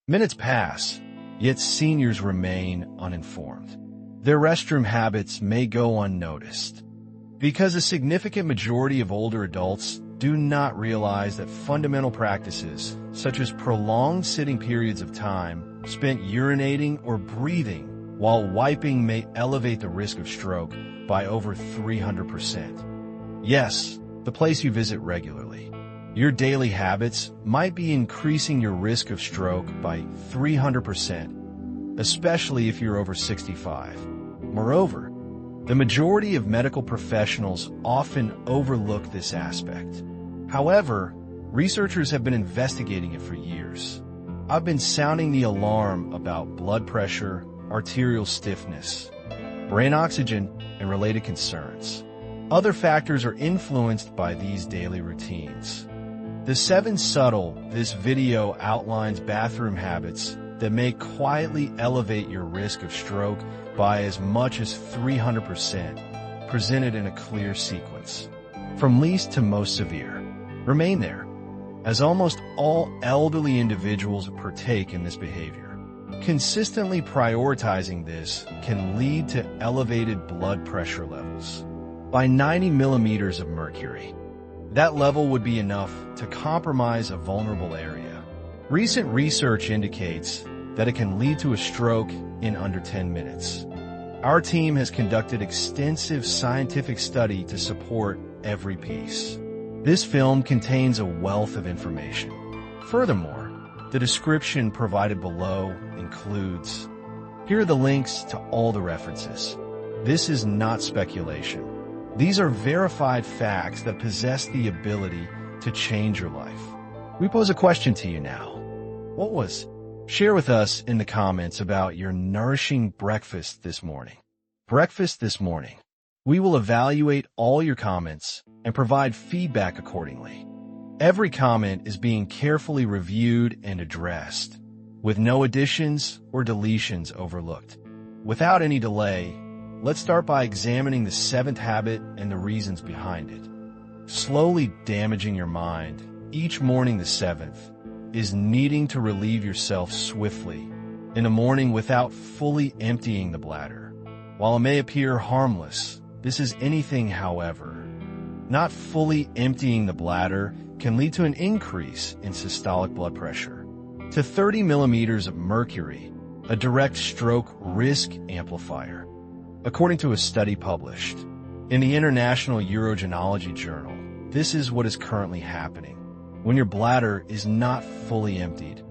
Minutes pass, yet seniors remain uninformed. Their restroom habits may go unnoticed, because a significant majority of older adults do not realize that fundamental practices, such as prolonged sitting periods of time spent urinating or breathing while wiping, may elevate the risk of stroke by over 300%. Yes, the place you visit regularly. Your daily habits might be increasing your risk of stroke by 300%, especially if you're over 65. Moreover, the majority of medical professionals often overlook this aspect. However, researchers have been investigating it for years. I've been sounding the alarm about blood pressure, arterial stiffness, brain oxygen, and related concerns. Other factors are influenced by these daily routines. The 7 Subtle, this video outlines bathroom habits that may quietly elevate your risk of stroke by as much as 300%, presented in a clear sequence. From least to most severe. Remain there, as almost all elderly individuals partake in this behavior. Consistently prioritizing this can lead to elevated blood pressure levels by 90 millimeters of mercury. That level would be enough to compromise a vulnerable area. Recent research indicates that it can lead to a stroke in under 10 minutes. Our team has conducted extensive scientific study to support every piece. This film contains a wealth of information. Furthermore, the description provided below includes. Here are the links to all the references. This is not speculation. These are verified facts that possess the ability to change your life. We pose a question to you now. What was? Share with us in the comments about your nourishing breakfast this morning. Breakfast this morning. We will evaluate all your comments and provide feedback accordingly. Every comment is being carefully reviewed and addressed, with no additions or deletions overlooked. Without any delay, let's start by examining the 7th habit and the reasons behind it. Slowly damaging your mind each morning. The 7th is needing to relieve yourself swiftly in the morning without fully emptying the bladder. While it may appear harmless, this is anything, however. Not fully emptying the bladder can lead to an increase in systolic blood pressure to 30 millimeters of mercury, a direct stroke risk amplifier. According to a study published in the International Urogynecology Journal, this is what is currently happening. When your bladder is not fully emptied,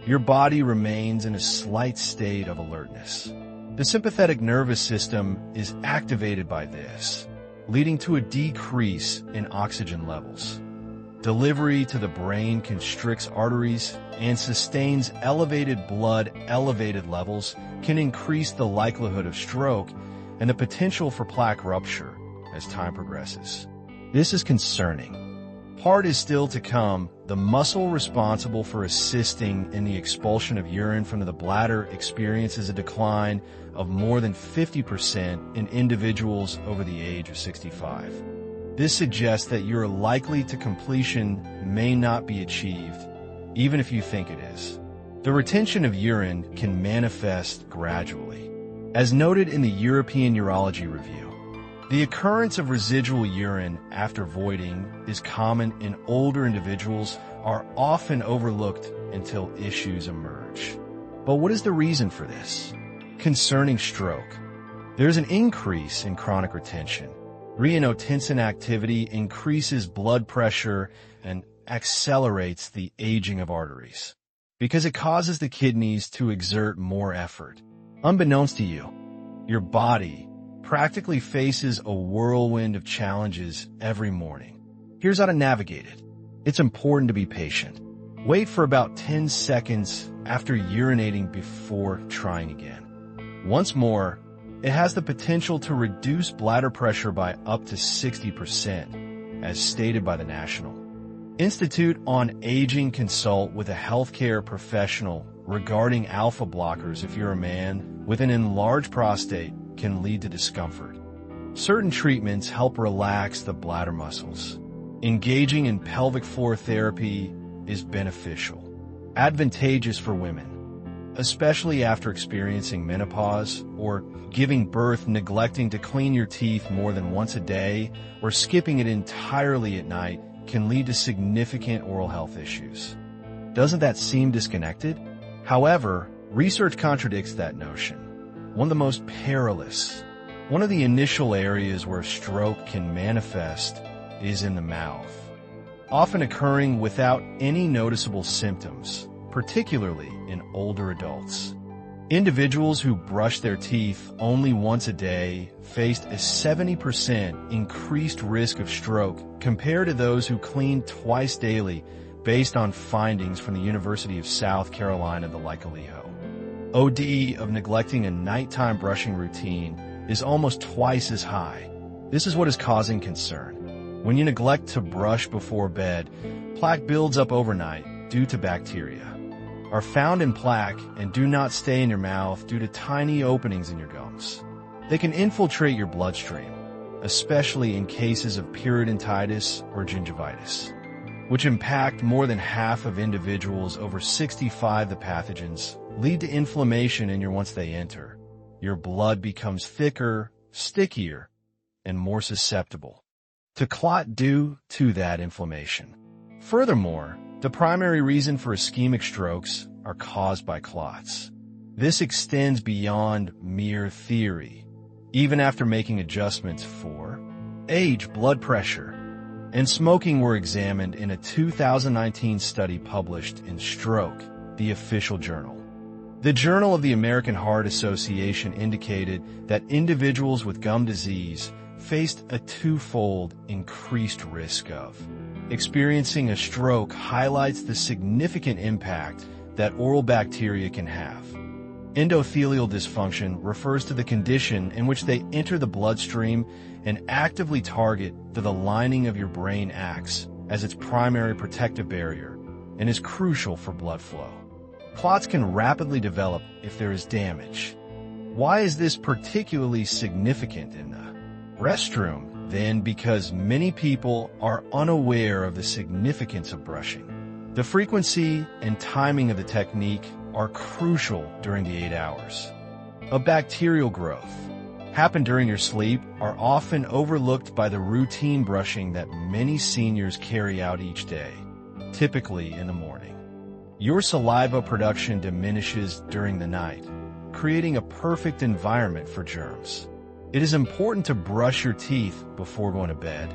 your body remains in a slight state of alertness. The sympathetic nervous system is activated by this, leading to a decrease in oxygen levels. Delivery to the brain constricts arteries and sustains elevated blood. Elevated levels can increase the likelihood of stroke and the potential for plaque rupture as time progresses. This is concerning. Part is still to come. The muscle responsible for assisting in the expulsion of urine from the bladder experiences a decline of more than 50% in individuals over the age of 65. This suggests that your likely to completion may not be achieved, even if you think it is. The retention of urine can manifest gradually. As noted in the European Urology Review, the occurrence of residual urine after voiding is common in older individuals, are often overlooked until issues emerge. But what is the reason for this? Concerning stroke, there's an increase in chronic retention. Renin activity increases blood pressure and accelerates the aging of arteries because it causes the kidneys to exert more effort. Unbeknownst to you, your body practically faces a whirlwind of challenges every morning. Here's how to navigate it. It's important to be patient. Wait for about 10 seconds after urinating before trying again. Once more, it has the potential to reduce bladder pressure by up to 60%, as stated by the National Institute on Aging. Consult with a healthcare professional regarding alpha blockers if you're a man with an enlarged prostate can lead to discomfort. Certain treatments help relax the bladder muscles. Engaging in pelvic floor therapy is beneficial, advantageous for women, especially after experiencing menopause or giving birth. Neglecting to clean your teeth more than once a day or skipping it entirely at night can lead to significant oral health issues. Doesn't that seem disconnected? However, research contradicts that notion. One of the most perilous, one of the initial areas where stroke can manifest is in the mouth, often occurring without any noticeable symptoms, particularly in older adults. Individuals who brush their teeth only once a day faced a 70% increased risk of stroke compared to those who clean twice daily, based on findings from the University of South Carolina, the Licolejo. OD of neglecting a nighttime brushing routine is almost twice as high. This is what is causing concern. When you neglect to brush before bed, plaque builds up overnight due to bacteria, are found in plaque and do not stay in your mouth due to tiny openings in your gums. They can infiltrate your bloodstream, especially in cases of periodontitis or gingivitis, which impact more than half of individuals over 65. The pathogens lead to inflammation in your once they enter. Your blood becomes thicker, stickier, and more susceptible to clot due to that inflammation. Furthermore, the primary reason for ischemic strokes are caused by clots. This extends beyond mere theory. Even after making adjustments for age, blood pressure, and smoking were examined in a 2019 study published in Stroke, the official journal. The Journal of the American Heart Association indicated that individuals with gum disease faced a twofold increased risk of experiencing a stroke. Highlights the significant impact that oral bacteria can have. Endothelial dysfunction refers to the condition in which they enter the bloodstream and actively target the lining of your brain. Acts as its primary protective barrier and is crucial for blood flow. Clots can rapidly develop if there is damage. Why is this particularly significant in the restroom? Then, because many people are unaware of the significance of brushing. The frequency and timing of the technique are crucial during the 8 hours of bacterial growth. Happen during your sleep are often overlooked by the routine brushing that many seniors carry out each day, typically in the morning. Your saliva production diminishes during the night, creating a perfect environment for germs. It is important to brush your teeth before going to bed,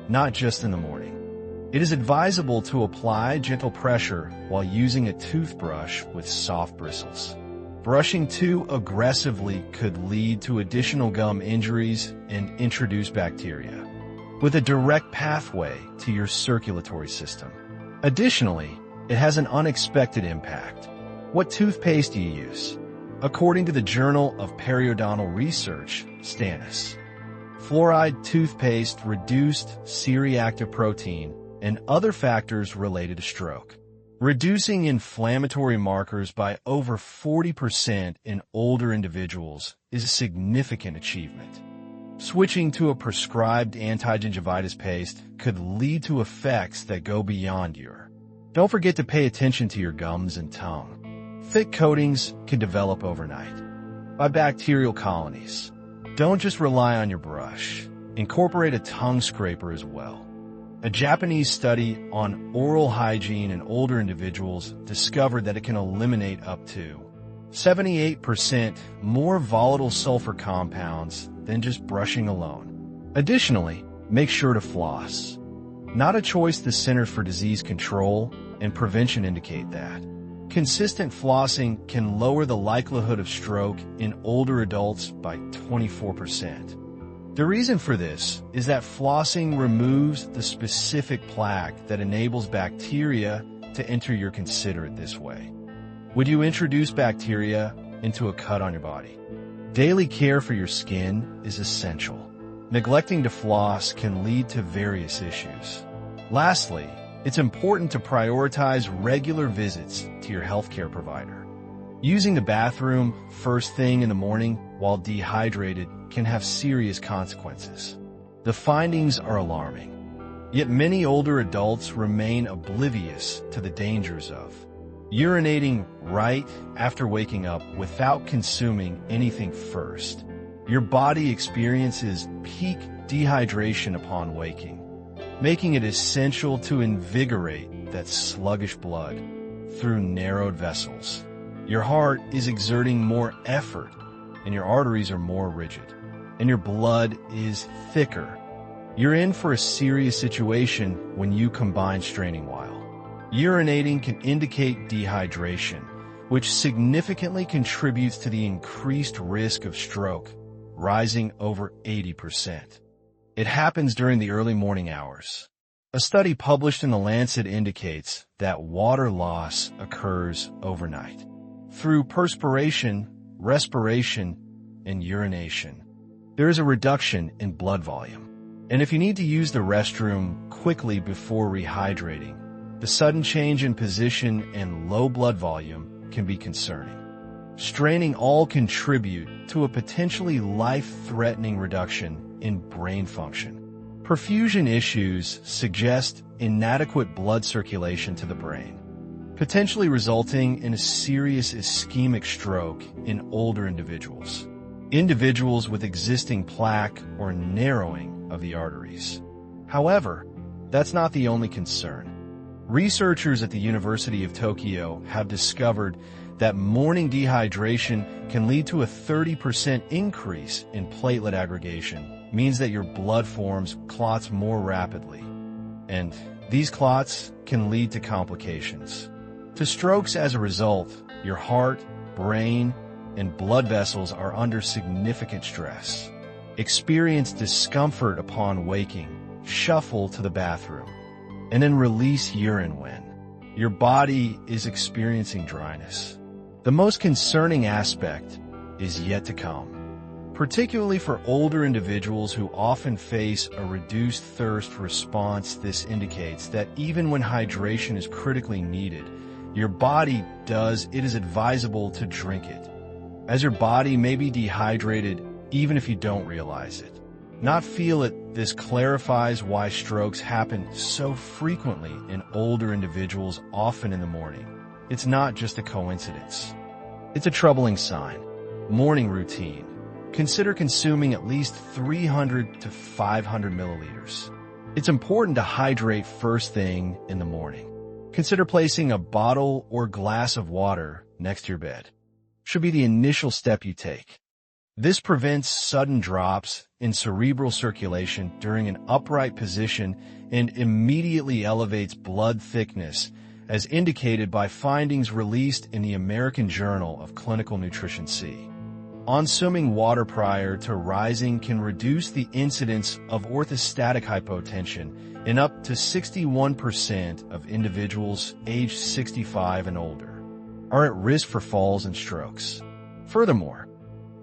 not just in the morning. It is advisable to apply gentle pressure while using a toothbrush with soft bristles. Brushing too aggressively could lead to additional gum injuries and introduce bacteria, with a direct pathway to your circulatory system. Additionally, it has an unexpected impact. What toothpaste do you use? According to the Journal of Periodontal Research, Stannis, fluoride toothpaste reduced C-reactive protein and other factors related to stroke, reducing inflammatory markers by over 40% in older individuals is a significant achievement. Switching to a prescribed anti-gingivitis paste could lead to effects that go beyond your. Don't forget to pay attention to your gums and tongue. Thick coatings can develop overnight by bacterial colonies. Don't just rely on your brush. Incorporate a tongue scraper as well. A Japanese study on oral hygiene in older individuals discovered that it can eliminate up to 78% more volatile sulfur compounds than just brushing alone. Additionally, make sure to floss. Not a choice. The Centers for Disease Control and Prevention indicate that consistent flossing can lower the likelihood of stroke in older adults by 24%. The reason for this is that flossing removes the specific plaque that enables bacteria to enter your. Consider it this way. Would you introduce bacteria into a cut on your body? Daily care for your skin is essential. Neglecting to floss can lead to various issues. Lastly, it's important to prioritize regular visits to your healthcare provider. Using the bathroom first thing in the morning while dehydrated can have serious consequences. The findings are alarming, yet many older adults remain oblivious to the dangers of urinating right after waking up without consuming anything first. Your body experiences peak dehydration upon waking, making it essential to invigorate that sluggish blood through narrowed vessels. Your heart is exerting more effort, and your arteries are more rigid, and your blood is thicker. You're in for a serious situation when you combine straining while. Urinating can indicate dehydration, which significantly contributes to the increased risk of stroke, rising over 80%. It happens during the early morning hours. A study published in The Lancet indicates that water loss occurs overnight through perspiration, respiration, and urination. There is a reduction in blood volume. And if you need to use the restroom quickly before rehydrating, the sudden change in position and low blood volume can be concerning. Straining all contribute to a potentially life-threatening reduction in brain function. Perfusion issues suggest inadequate blood circulation to the brain, potentially resulting in a serious ischemic stroke in older individuals, individuals with existing plaque or narrowing of the arteries. However, that's not the only concern. Researchers at the University of Tokyo have discovered that morning dehydration can lead to a 30% increase in platelet aggregation, means that your blood forms clots more rapidly, and these clots can lead to complications, to strokes as a result. Your heart, brain, and blood vessels are under significant stress. Experience discomfort upon waking, shuffle to the bathroom, and then release urine when your body is experiencing dryness. The most concerning aspect is yet to come, particularly for older individuals who often face a reduced thirst response. This indicates that even when hydration is critically needed, your body it is advisable to drink it, as your body may be dehydrated even if you don't realize it. Not feel it. This clarifies why strokes happen so frequently in older individuals, often in the morning. It's not just a coincidence. It's a troubling sign. Morning routine. Consider consuming at least 300 to 500 milliliters. It's important to hydrate first thing in the morning. Consider placing a bottle or glass of water next to your bed. Should be the initial step you take. This prevents sudden drops in cerebral circulation during an upright position and immediately elevates blood thickness, as indicated by findings released in the American Journal of Clinical Nutrition C. Consuming water prior to rising can reduce the incidence of orthostatic hypotension in up to 61% of individuals aged 65 and older are at risk for falls and strokes. Furthermore,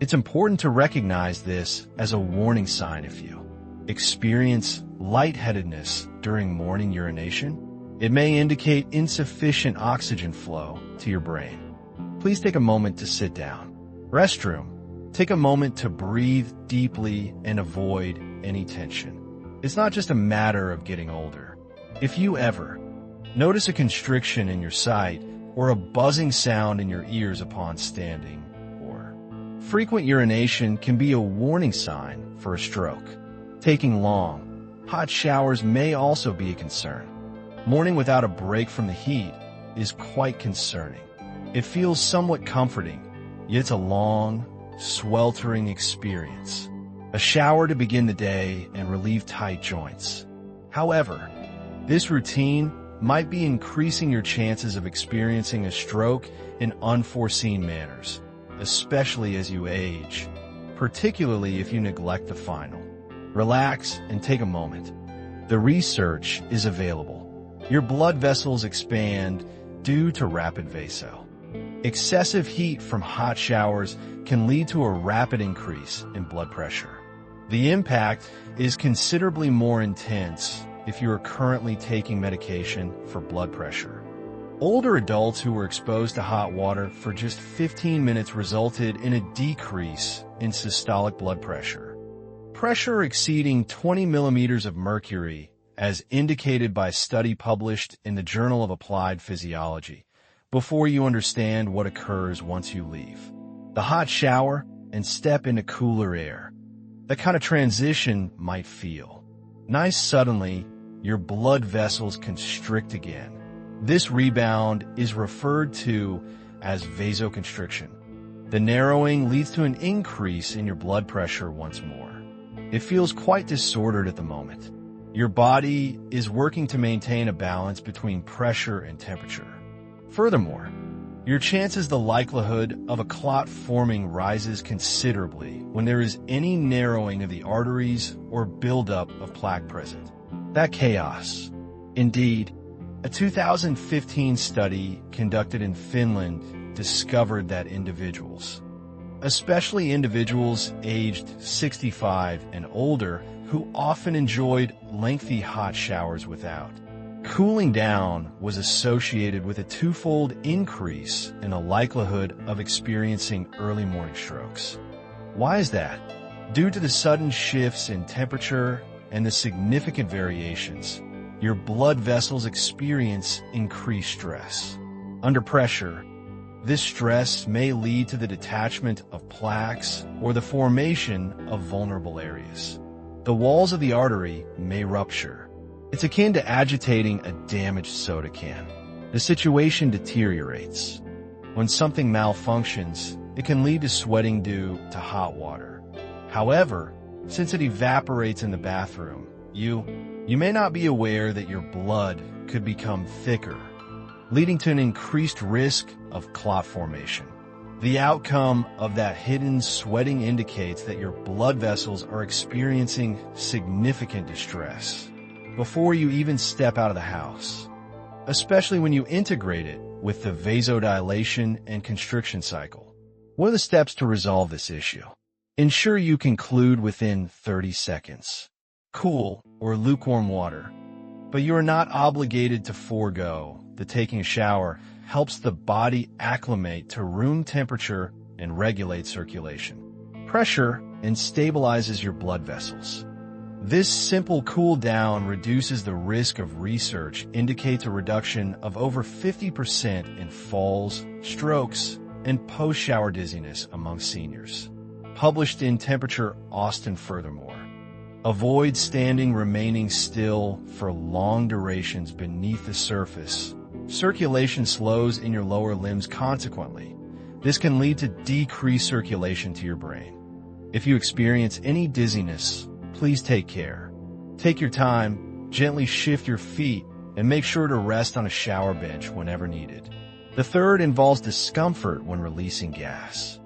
it's important to recognize this as a warning sign. If you experience lightheadedness during morning urination, it may indicate insufficient oxygen flow to your brain. Please take a moment to sit down. Restroom. Take a moment to breathe deeply and avoid any tension. It's not just a matter of getting older. If you ever notice a constriction in your sight or a buzzing sound in your ears upon standing, frequent urination can be a warning sign for a stroke. Taking long, hot showers may also be a concern. Morning without a break from the heat is quite concerning. It feels somewhat comforting, yet it's a long, sweltering experience. A shower to begin the day and relieve tight joints. However, this routine might be increasing your chances of experiencing a stroke in unforeseen manners, especially as you age, particularly if you neglect the final. Relax and take a moment. The research is available. Your blood vessels expand due to rapid vaso. Excessive heat from hot showers can lead to a rapid increase in blood pressure. The impact is considerably more intense if you are currently taking medication for blood pressure. Older adults who were exposed to hot water for just 15 minutes resulted in a decrease in systolic blood pressure. Pressure exceeding 20 millimeters of mercury, as indicated by a study published in the Journal of Applied Physiology, before you understand what occurs once you leave. The hot shower and step into cooler air. That kind of transition might feel nice. Suddenly, your blood vessels constrict again. This rebound is referred to as vasoconstriction. The narrowing leads to an increase in your blood pressure once more. It feels quite disordered at the moment. Your body is working to maintain a balance between pressure and temperature. Furthermore, your chances, the likelihood of a clot forming rises considerably when there is any narrowing of the arteries or buildup of plaque present. That chaos. Indeed, a 2015 study conducted in Finland discovered that individuals, especially individuals aged 65 and older, who often enjoyed lengthy hot showers without cooling down, was associated with a twofold increase in the likelihood of experiencing early morning strokes. Why is that? Due to the sudden shifts in temperature and the significant variations, your blood vessels experience increased stress. Under pressure, this stress may lead to the detachment of plaques or the formation of vulnerable areas. The walls of the artery may rupture. It's akin to agitating a damaged soda can. The situation deteriorates. When something malfunctions, it can lead to sweating due to hot water. However, since it evaporates in the bathroom, you may not be aware that your blood could become thicker, leading to an increased risk of clot formation. The outcome of that hidden sweating indicates that your blood vessels are experiencing significant distress before you even step out of the house, especially when you integrate it with the vasodilation and constriction cycle. What are the steps to resolve this issue? Ensure you conclude within 30 seconds. Cool or lukewarm water, but you are not obligated to forego. The taking a shower helps the body acclimate to room temperature and regulate circulation, pressure, and stabilizes your blood vessels. This simple cool down reduces the risk of research indicates a reduction of over 50% in falls, strokes, and post-shower dizziness among seniors. Published in Temperature Austin. Furthermore, avoid remaining still for long durations beneath the surface. Circulation slows in your lower limbs consequently. This can lead to decreased circulation to your brain. If you experience any dizziness, please take care. Take your time, gently shift your feet, and make sure to rest on a shower bench whenever needed. The third involves discomfort when releasing gas.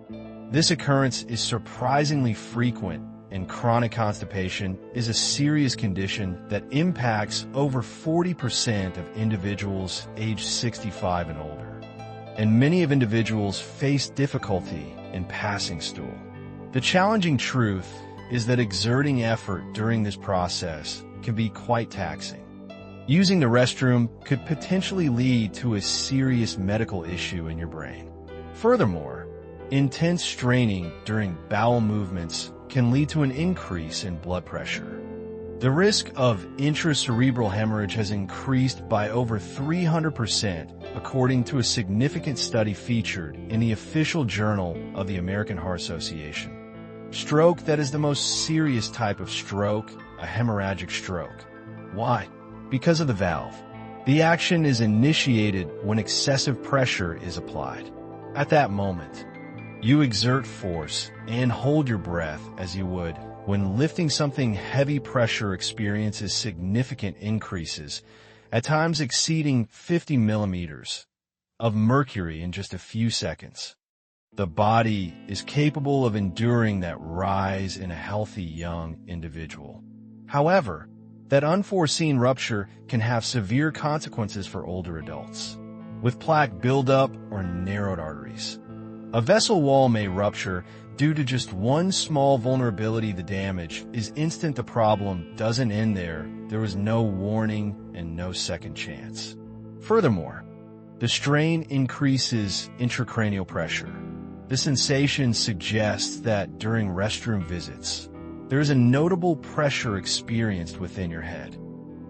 This occurrence is surprisingly frequent, and chronic constipation is a serious condition that impacts over 40% of individuals aged 65 and older. And many of individuals face difficulty in passing stool. The challenging truth is that exerting effort during this process can be quite taxing. Using the restroom could potentially lead to a serious medical issue in your brain. Furthermore, intense straining during bowel movements can lead to an increase in blood pressure. The risk of intracerebral hemorrhage has increased by over 300%, according to a significant study featured in the official journal of the American Heart Association. Stroke, that is the most serious type of stroke, a hemorrhagic stroke. Why? Because of the valve. The action is initiated when excessive pressure is applied. At that moment, you exert force and hold your breath as you would when lifting something heavy. Pressure experiences significant increases, at times exceeding 50 millimeters of mercury in just a few seconds. The body is capable of enduring that rise in a healthy young individual. However, that unforeseen rupture can have severe consequences for older adults, with plaque buildup or narrowed arteries. A vessel wall may rupture due to just one small vulnerability. The damage is instant. The problem doesn't end there. There was no warning and no second chance. Furthermore, the strain increases intracranial pressure. The sensation suggests that during restroom visits, there is a notable pressure experienced within your head.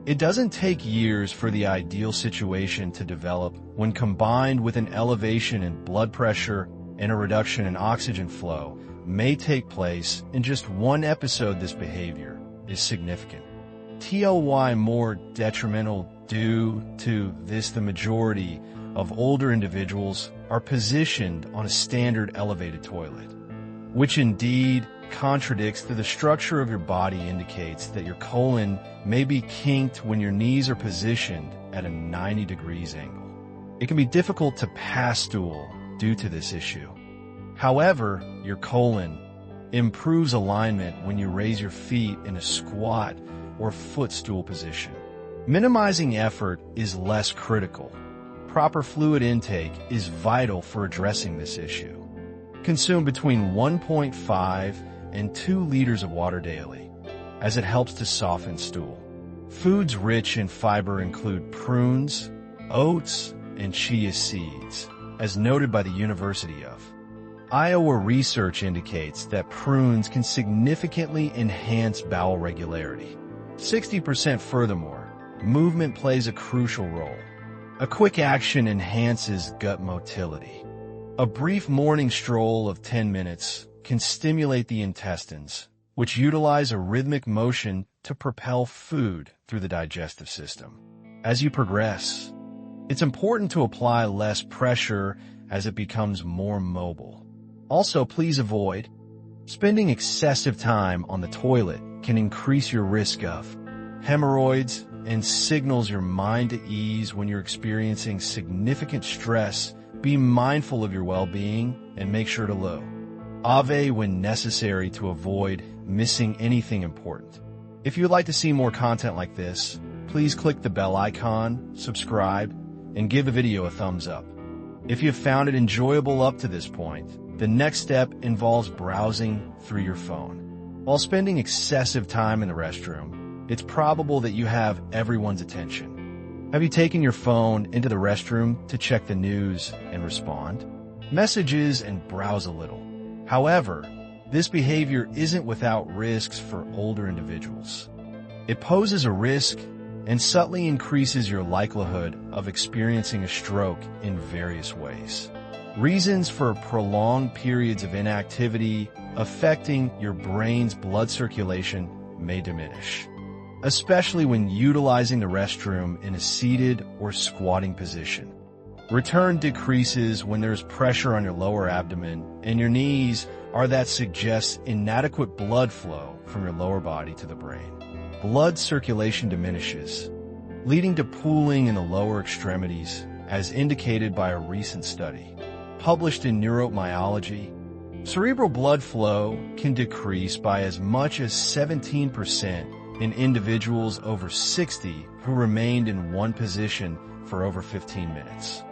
It doesn't take years for the ideal situation to develop when combined with an elevation in blood pressure and a reduction in oxygen flow may take place in just one episode. This behavior is significant. TLY more detrimental due to this, the majority of older individuals are positioned on a standard elevated toilet, which indeed contradicts to the structure of your body, indicates that your colon may be kinked when your knees are positioned at a 90 degrees angle. It can be difficult to pass stool due to this issue. However, your colon improves alignment when you raise your feet in a squat or footstool position. Minimizing effort is less critical. Proper fluid intake is vital for addressing this issue. Consume between 1.5 and 2 liters of water daily, as it helps to soften stool. Foods rich in fiber include prunes, oats, and chia seeds, as noted by the University of Iowa. Research indicates that prunes can significantly enhance bowel regularity. 60%. Furthermore, movement plays a crucial role. A quick action enhances gut motility. A brief morning stroll of 10 minutes can stimulate the intestines, which utilize a rhythmic motion to propel food through the digestive system. As you progress, it's important to apply less pressure as it becomes more mobile. Also, please avoid spending excessive time on the toilet. Can increase your risk of hemorrhoids and signals your mind to ease when you're experiencing significant stress. Be mindful of your well-being and make sure to low Ave when necessary to avoid missing anything important. If you would like to see more content like this, please click the bell icon, subscribe, and give the video a thumbs up. If you have found it enjoyable up to this point, the next step involves browsing through your phone. While spending excessive time in the restroom, it's probable that you have everyone's attention. Have you taken your phone into the restroom to check the news and respond messages and browse a little? However, this behavior isn't without risks for older individuals. It poses a risk and subtly increases your likelihood of experiencing a stroke in various ways. Reasons for prolonged periods of inactivity affecting your brain's blood circulation may diminish, especially when utilizing the restroom in a seated or squatting position. Return decreases when there's pressure on your lower abdomen and your knees are that suggests inadequate blood flow from your lower body to the brain. Blood circulation diminishes, leading to pooling in the lower extremities, as indicated by a recent study published in Neuromyology. Cerebral blood flow can decrease by as much as 17% in individuals over 60 who remained in one position for over 15 minutes.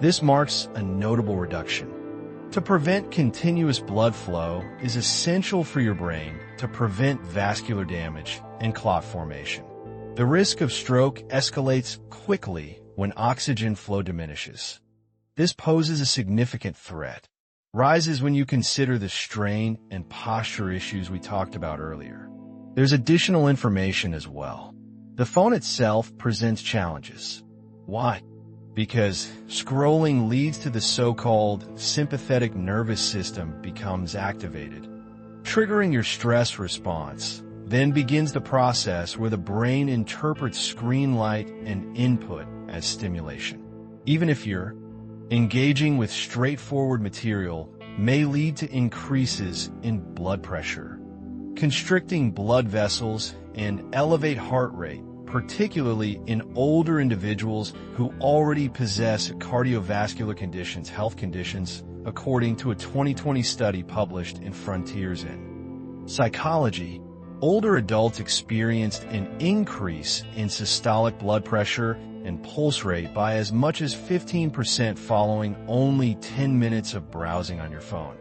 This marks a notable reduction. To prevent continuous blood flow is essential for your brain to prevent vascular damage and clot formation. The risk of stroke escalates quickly when oxygen flow diminishes. This poses a significant threat. Rises when you consider the strain and posture issues we talked about earlier. There's additional information as well. The phone itself presents challenges. Why? Because scrolling leads to the so-called sympathetic nervous system becomes activated, triggering your stress response. Then begins the process where the brain interprets screen light and input as stimulation. Even if you're engaging with straightforward material may lead to increases in blood pressure, constricting blood vessels, and elevate heart rate, particularly in older individuals who already possess cardiovascular conditions, health conditions, according to a 2020 study published in Frontiers in Psychology. Older adults experienced an increase in systolic blood pressure and pulse rate by as much as 15% following only 10 minutes of browsing on your phone.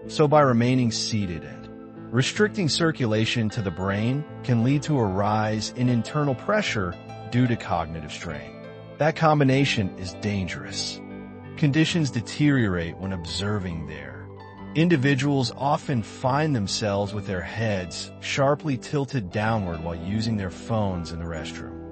So by remaining seated and restricting circulation to the brain can lead to a rise in internal pressure due to cognitive strain. That combination is dangerous. Conditions deteriorate when observing there. Individuals often find themselves with their heads sharply tilted downward while using their phones in the restroom.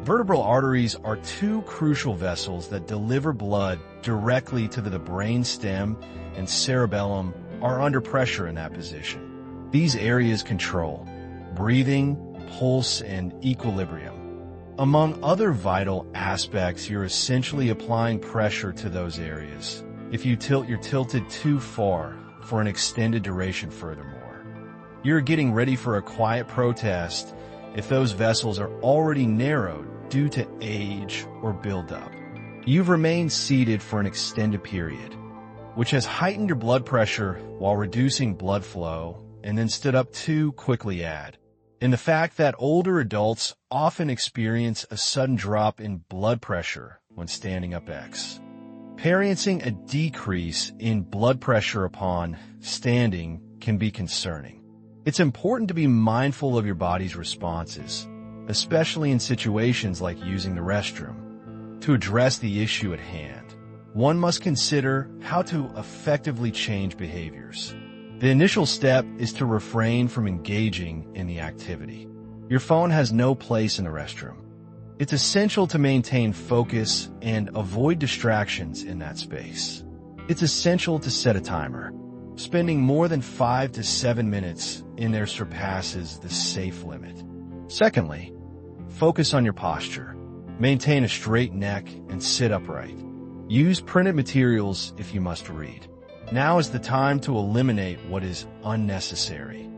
Vertebral arteries are two crucial vessels that deliver blood directly to the brain stem, and cerebellum are under pressure in that position. These areas control breathing, pulse, and equilibrium. Among other vital aspects, you're essentially applying pressure to those areas. If you tilt, you're tilted too far for an extended duration furthermore. You're getting ready for a quiet protest if those vessels are already narrowed due to age or buildup. You've remained seated for an extended period, which has heightened your blood pressure while reducing blood flow, and then stood up too quickly add. And the fact that older adults often experience a sudden drop in blood pressure when standing up X. Experiencing a decrease in blood pressure upon standing can be concerning. It's important to be mindful of your body's responses, especially in situations like using the restroom. To address the issue at hand, one must consider how to effectively change behaviors. The initial step is to refrain from engaging in the activity. Your phone has no place in the restroom. It's essential to maintain focus and avoid distractions in that space. It's essential to set a timer. Spending more than 5 to 7 minutes in there surpasses the safe limit. Secondly, focus on your posture. Maintain a straight neck and sit upright. Use printed materials if you must read. Now is the time to eliminate what is unnecessary.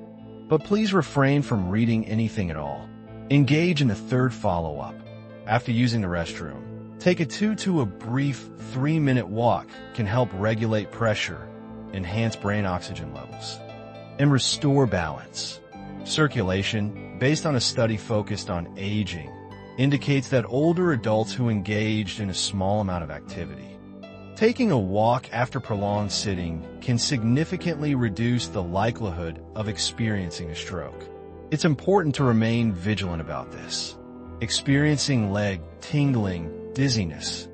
But please refrain from reading anything at all. Engage in the third follow-up. After using the restroom, take a 2 to a brief 3-minute walk can help regulate pressure, enhance brain oxygen levels, and restore balance. Circulation, based on a study focused on aging, indicates that older adults who engaged in a small amount of activity. Taking a walk after prolonged sitting can significantly reduce the likelihood of experiencing a stroke. It's important to remain vigilant about this. Experiencing leg tingling, dizziness,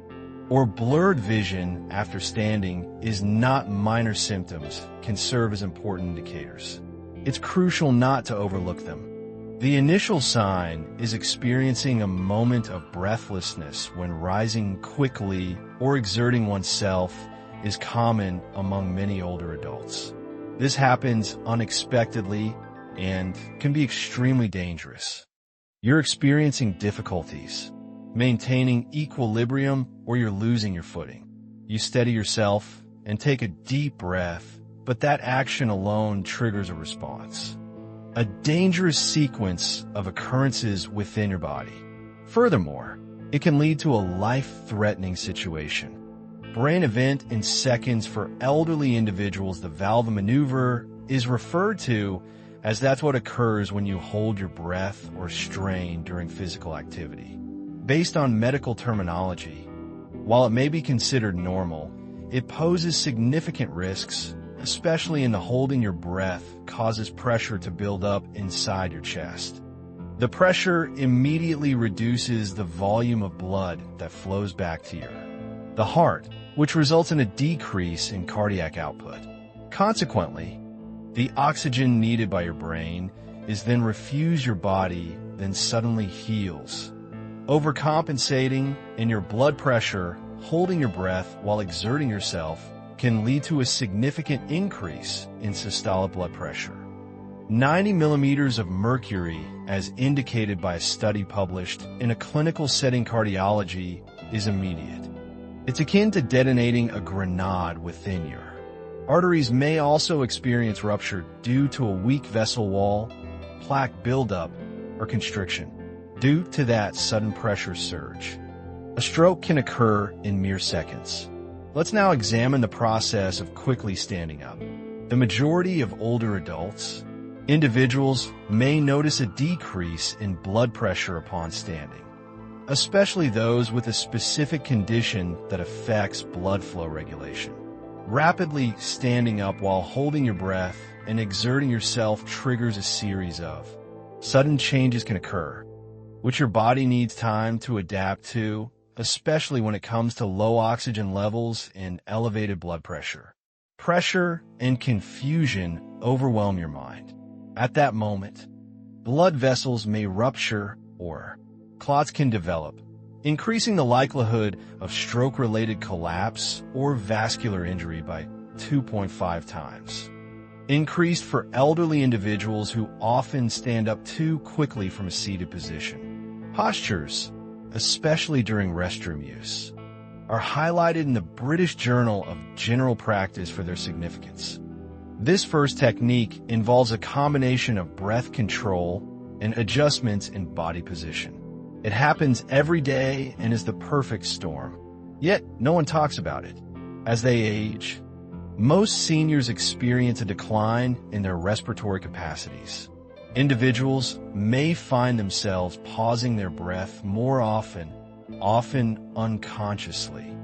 or blurred vision after standing is not minor symptoms, can serve as important indicators. It's crucial not to overlook them. The initial sign is experiencing a moment of breathlessness when rising quickly or exerting oneself is common among many older adults. This happens unexpectedly and can be extremely dangerous. You're experiencing difficulties maintaining equilibrium, or you're losing your footing. You steady yourself and take a deep breath, but that action alone triggers a response. A dangerous sequence of occurrences within your body. Furthermore, it can lead to a life-threatening situation. Brain event in seconds for elderly individuals, the valve maneuver is referred to as that's what occurs when you hold your breath or strain during physical activity. Based on medical terminology, while it may be considered normal, it poses significant risks, especially in the holding your breath causes pressure to build up inside your chest. The pressure immediately reduces the volume of blood that flows back to the heart, which results in a decrease in cardiac output. Consequently, the oxygen needed by your brain is then refused your body, then suddenly heals. Overcompensating in your blood pressure, holding your breath while exerting yourself can lead to a significant increase in systolic blood pressure. 90 millimeters of mercury, as indicated by a study published in a clinical setting cardiology, is immediate. It's akin to detonating a grenade within your arteries. May also experience rupture due to a weak vessel wall, plaque buildup, or constriction. Due to that sudden pressure surge, a stroke can occur in mere seconds. Let's now examine the process of quickly standing up. The majority of older adults, individuals may notice a decrease in blood pressure upon standing, especially those with a specific condition that affects blood flow regulation. Rapidly standing up while holding your breath and exerting yourself triggers a series of sudden changes can occur, which your body needs time to adapt to, especially when it comes to low oxygen levels and elevated blood pressure. Pressure and confusion overwhelm your mind. At that moment, blood vessels may rupture or clots can develop, increasing the likelihood of stroke-related collapse or vascular injury by 2.5 times. Increased for elderly individuals who often stand up too quickly from a seated position. Postures, especially during restroom use, are highlighted in the British Journal of General Practice for their significance. This first technique involves a combination of breath control and adjustments in body position. It happens every day and is the perfect storm. Yet, no one talks about it. As they age, most seniors experience a decline in their respiratory capacities. Individuals may find themselves pausing their breath more often unconsciously,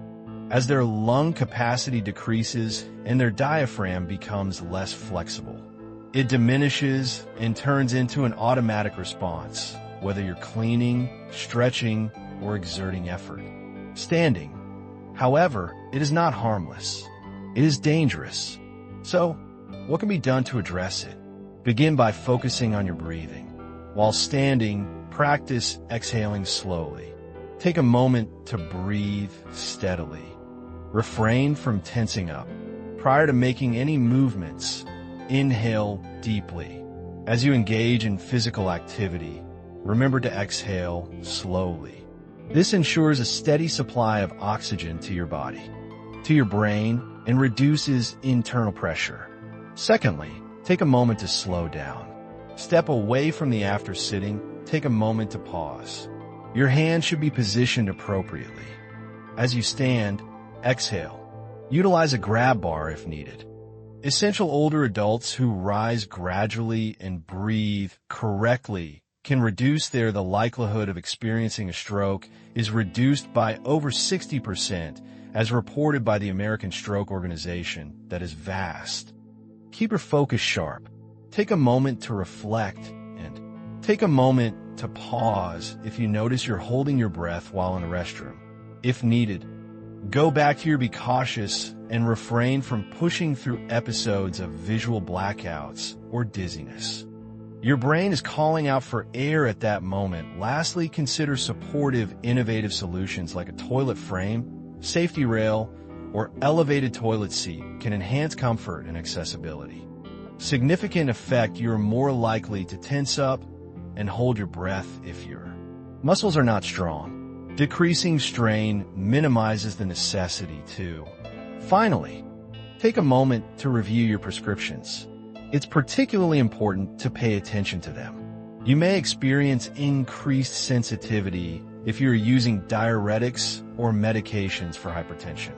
as their lung capacity decreases and their diaphragm becomes less flexible. It diminishes and turns into an automatic response, whether you're cleaning, stretching, or exerting effort. Standing, however, it is not harmless. It is dangerous. So, what can be done to address it? Begin by focusing on your breathing. While standing, practice exhaling slowly. Take a moment to breathe steadily. Refrain from tensing up. Prior to making any movements, inhale deeply. As you engage in physical activity, remember to exhale slowly. This ensures a steady supply of oxygen to your body, to your brain, and reduces internal pressure. Secondly, take a moment to slow down. Step away from the after sitting, take a moment to pause. Your hands should be positioned appropriately. As you stand, exhale. Utilize a grab bar if needed. Essential older adults who rise gradually and breathe correctly can reduce the likelihood of experiencing a stroke is reduced by over 60%, as reported by the American Stroke Organization. That is vast. Keep your focus sharp. Take a moment to reflect and take a moment to pause if you notice you're holding your breath while in a restroom. If needed, go back to your be cautious and refrain from pushing through episodes of visual blackouts or dizziness. Your brain is calling out for air at that moment. Lastly, consider supportive, innovative solutions like a toilet frame, safety rail, or elevated toilet seat can enhance comfort and accessibility. Significant effect: you're more likely to tense up and hold your breath if your muscles are not strong. Decreasing strain minimizes the necessity to. Finally, take a moment to review your prescriptions. It's particularly important to pay attention to them. You may experience increased sensitivity if you're using diuretics or medications for hypertension.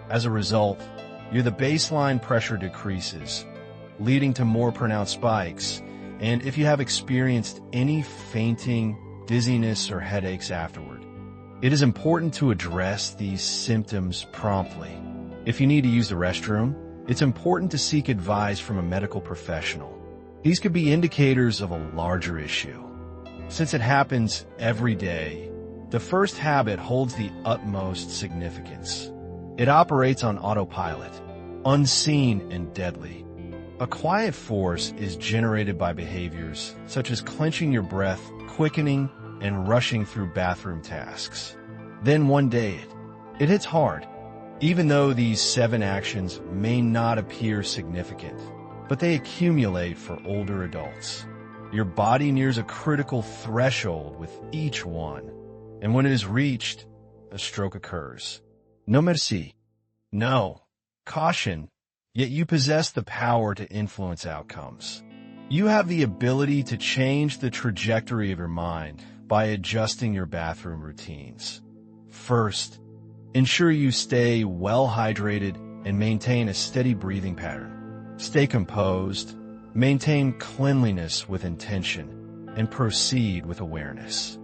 As a result, the baseline pressure decreases, leading to more pronounced spikes, and if you have experienced any fainting, dizziness, or headaches afterward, it is important to address these symptoms promptly. If you need to use the restroom, it's important to seek advice from a medical professional. These could be indicators of a larger issue. Since it happens every day, the first habit holds the utmost significance. It operates on autopilot, unseen and deadly. A quiet force is generated by behaviors such as clenching your breath, quickening, and rushing through bathroom tasks. Then one day it hits hard. Even though these 7 actions may not appear significant, but they accumulate for older adults. Your body nears a critical threshold with each one, and when it is reached, a stroke occurs. No merci. No. Caution. Yet you possess the power to influence outcomes. You have the ability to change the trajectory of your mind by adjusting your bathroom routines. First, ensure you stay well hydrated and maintain a steady breathing pattern. Stay composed, maintain cleanliness with intention, and proceed with awareness.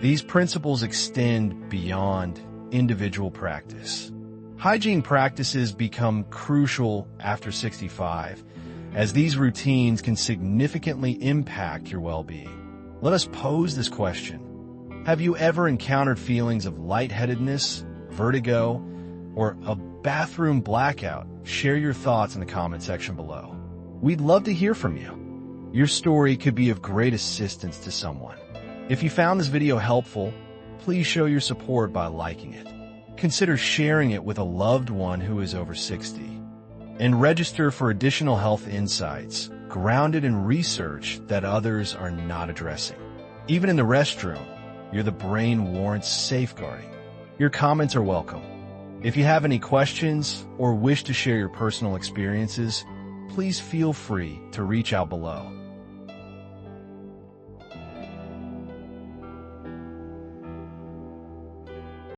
These principles extend beyond individual practice. Hygiene practices become crucial after 65, as these routines can significantly impact your well-being. Let us pose this question. Have you ever encountered feelings of lightheadedness, vertigo, or a bathroom blackout? Share your thoughts in the comment section below. We'd love to hear from you. Your story could be of great assistance to someone. If you found this video helpful, please show your support by liking it. Consider sharing it with a loved one who is over 60. And register for additional health insights grounded in research that others are not addressing. Even in the restroom, the brain warrants safeguarding. Your comments are welcome. If you have any questions or wish to share your personal experiences, please feel free to reach out below.